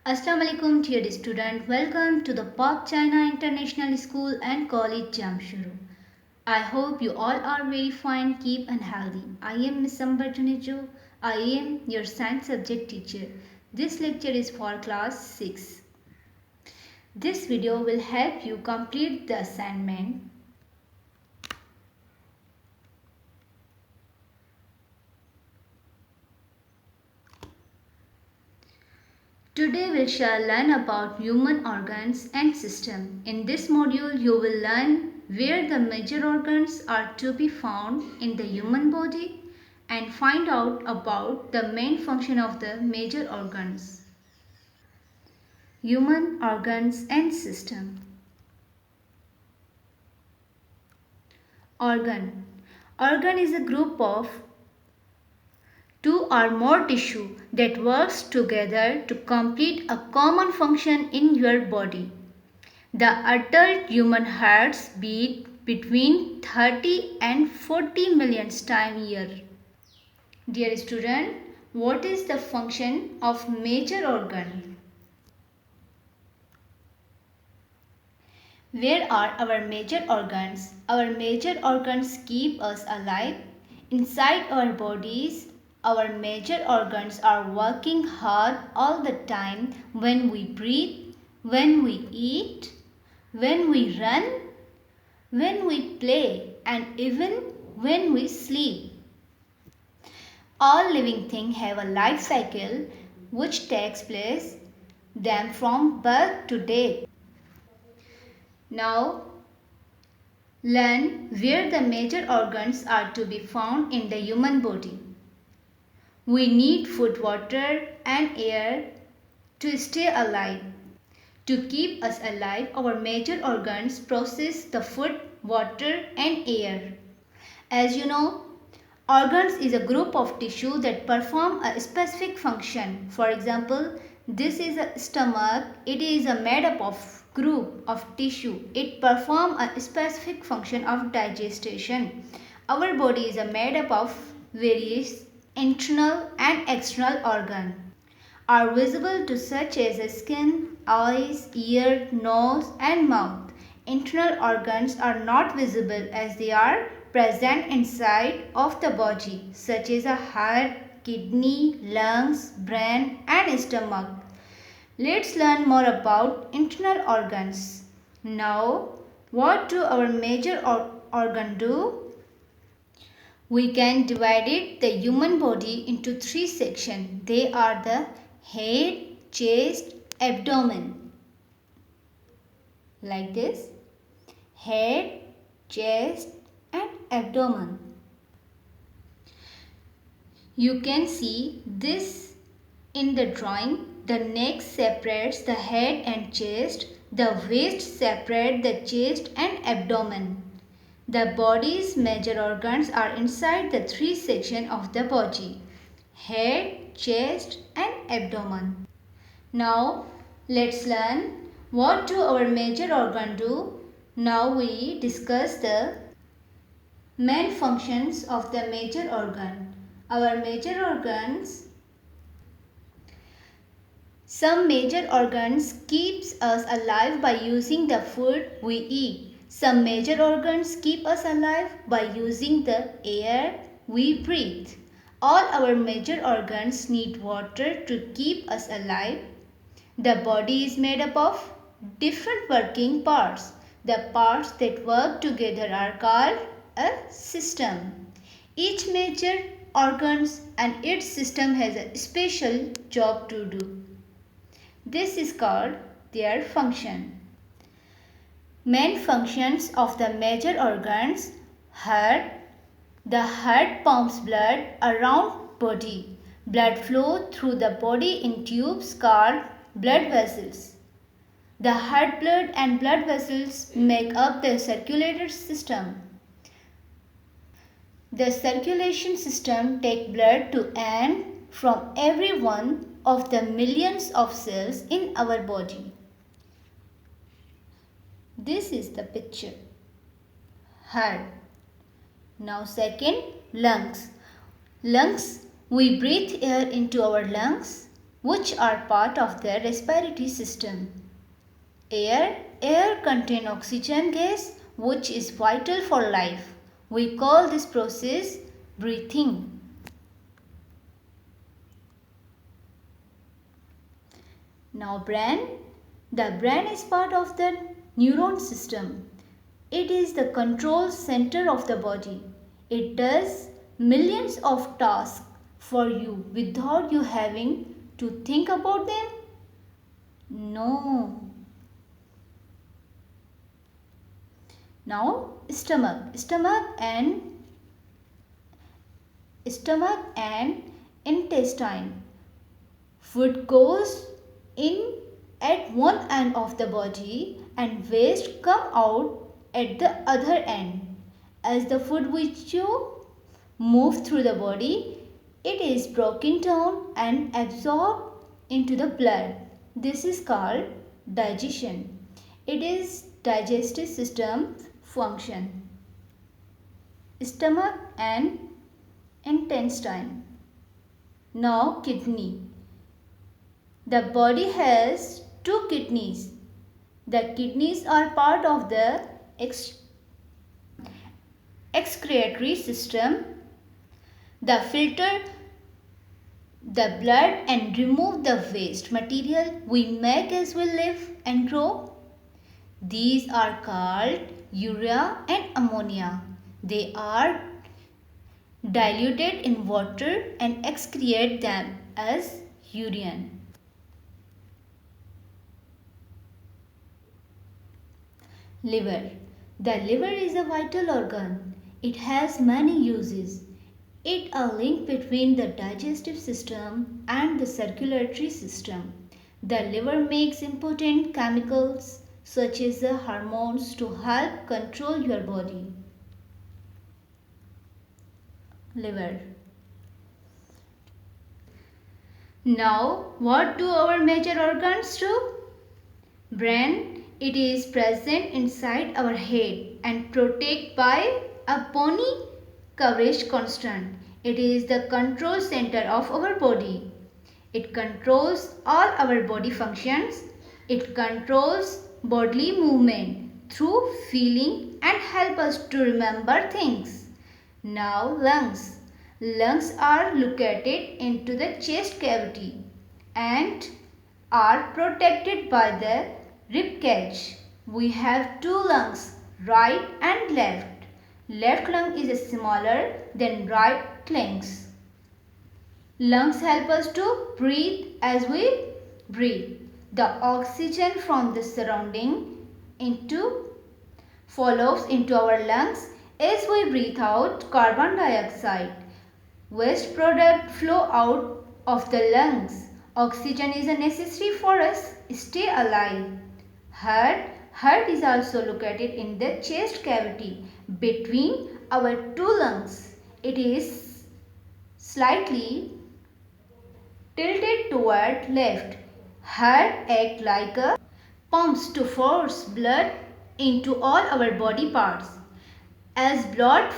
Assalamu alaikum dear student. Welcome to the Pak China International School and College Jamshoro. I hope you all are very fine, keep and healthy. I am Miss Amber Junejo. I am your science subject teacher. This lecture is for class 6. This video will help you complete the assignment. Today we shall learn about human organs and system. In this module you will learn where the major organs are to be found in the human body and find out about the main function of the major organs. Human organs and system. Organ. Organ is a group of two or more tissue that works together to complete a common function in your body. The adult human hearts beat between 30 and 40 million times a year. Dear student, what is the function of major organ? Where are our major organs? Our major organs keep us alive. Inside our bodies, our major organs are working hard all the time when we breathe, when we eat, when we run, when we play, and even when we sleep. All living things have a life cycle which takes place them from birth to death. Now, learn where the major organs are to be found in the human body. We need food, water, and air to stay alive. To keep us alive, our major organs process the food, water, and air. As you know, organs is a group of tissue that perform a specific function. For example, this is a stomach. It is a made up of group of tissue. It perform a specific function of digestion. Our body is a made up of various internal and external organs are visible to such as skin, eyes, ear, nose and mouth. Internal organs are not visible as they are present inside of the body such as a heart, kidney, lungs, brain and stomach. Let's learn more about internal organs. Now, what do our major organ do? We can divide the human body into three sections. They are the head, chest, abdomen. Like this. Head, chest and abdomen. You can see this in the drawing. The neck separates the head and chest. The waist separates the chest and abdomen. The body's major organs are inside the three sections of the body: head, chest and abdomen. Now let's learn what do our major organs do. Now we discuss the main functions of the major organ. Our major organs. Some major organs keeps us alive by using the food we eat. Some major organs keep us alive by using the air we breathe. All our major organs need water to keep us alive. The body is made up of different working parts. The parts that work together are called a system. Each major organs and its system has a special job to do. This is called their function. Main functions of the major organs: heart. The heart pumps blood around body. Blood flow through the body in tubes called blood vessels. The heart blood and blood vessels make up the circulatory system. The circulation system takes blood to and from every one of the millions of cells in our body. This is the picture. Heart. Now second, lungs. Lungs, we breathe air into our lungs. which are part of the respiratory system. Air contains oxygen gas, which is vital for life. We call this process breathing. Now brain. The brain is part of the neuron system. It is the control center of the body. It does millions of tasks for you without you having to think about them. No. Now stomach and intestine. Food goes in at one end of the body and waste come out at the other end. As the food which you move through the body, it is broken down and absorbed into the blood. This is called digestion. It is digestive system function. Stomach and intestine. Now kidney. The body has two kidneys. The kidneys are part of the excretory system. They filter the blood and remove the waste material we make as we live and grow. These are called urea and ammonia. They are diluted in water and excrete them as urine. Liver. The liver is a vital organ. It has many uses. It is a link between the digestive system and the circulatory system. The liver makes important chemicals such as the hormones to help control your body. Liver. Now, what do our major organs do? Brain. It is present inside our head and protected by a bony coverage constant. It is the control center of our body. It controls all our body functions. It controls bodily movement through feeling and help us to remember things. Now lungs. Lungs are located into the chest cavity and are protected by the rib cage. We have two lungs, right and left. Left lung is smaller than right lungs. Lungs help us to breathe as we breathe. The oxygen from the surrounding follows into our lungs as we breathe out carbon dioxide. Waste products flow out of the lungs. Oxygen is necessary for us to stay alive. Heart is also located in the chest cavity between our two lungs. It is slightly tilted toward left. Heart acts like a pump to force blood into all our body parts. As blood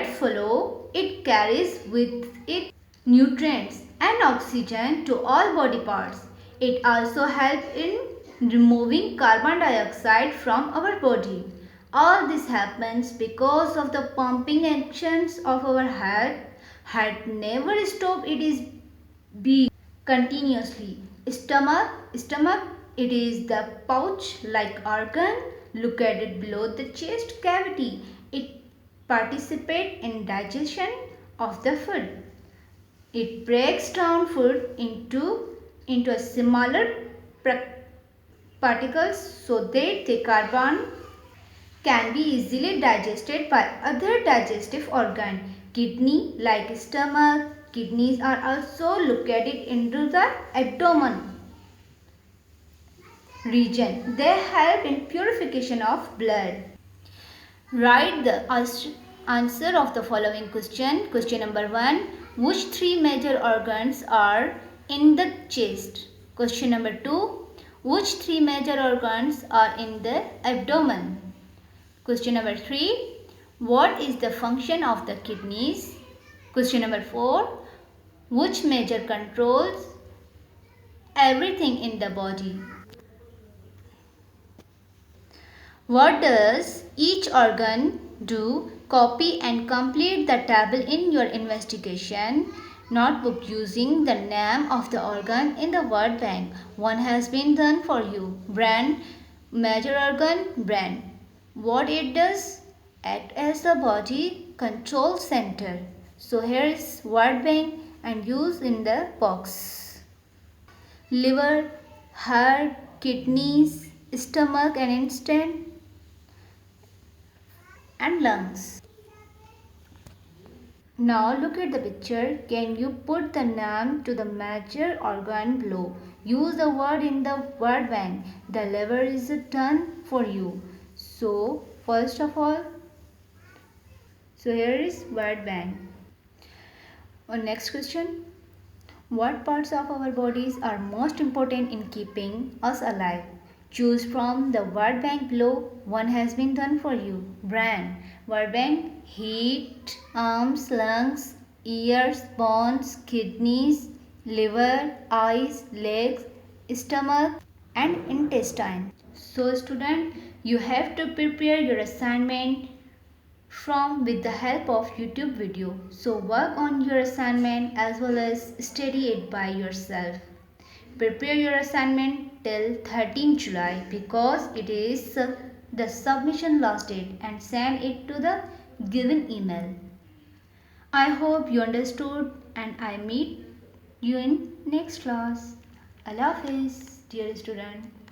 flow, it carries with it nutrients and oxygen to all body parts. It also helps in removing carbon dioxide from our body. All this happens because of the pumping actions of our heart. Heart never stops, it is beat continuously. Stomach, it is the pouch-like organ located below the chest cavity. It participates in digestion of the food. It breaks down food into a smaller particles so that the carbon can be easily digested by other digestive organs. Kidney, like stomach, kidneys are also located into the abdomen region. They help in purification of blood. Write the answer of the following question. Question number 1. Which three major organs are in the chest? Question number 2. Which three major organs are in the abdomen? Question number 3. What is the function of the kidneys? Question number 4. Which major controls everything in the body. What does each organ do? Copy and complete the table in your investigation notebook using the name of the organ in the word bank. One has been done for you. Brain, major organ, brain. What it does? Act as the body control center. So here is word bank and use in the box. Liver, heart, kidneys, stomach and intestine and lungs. Now look at the picture. Can you put the name to the major organ below? Use the word in the word bank. The liver is done for you. So first of all, here is word bank. Next question. What parts of our bodies are most important in keeping us alive? Choose from the word bank below. One has been done for you. Brain. Word bank: heat, arms, lungs, ears, bones, kidneys, liver, eyes, legs, stomach and intestine. So student, you have to prepare your assignment from with the help of YouTube video. So work on your assignment as well as study it by yourself. Prepare your assignment till 13 July because it is the submission last date and send it to the given email. I hope you understood and I meet you in next class. Allah Hafiz, dear student.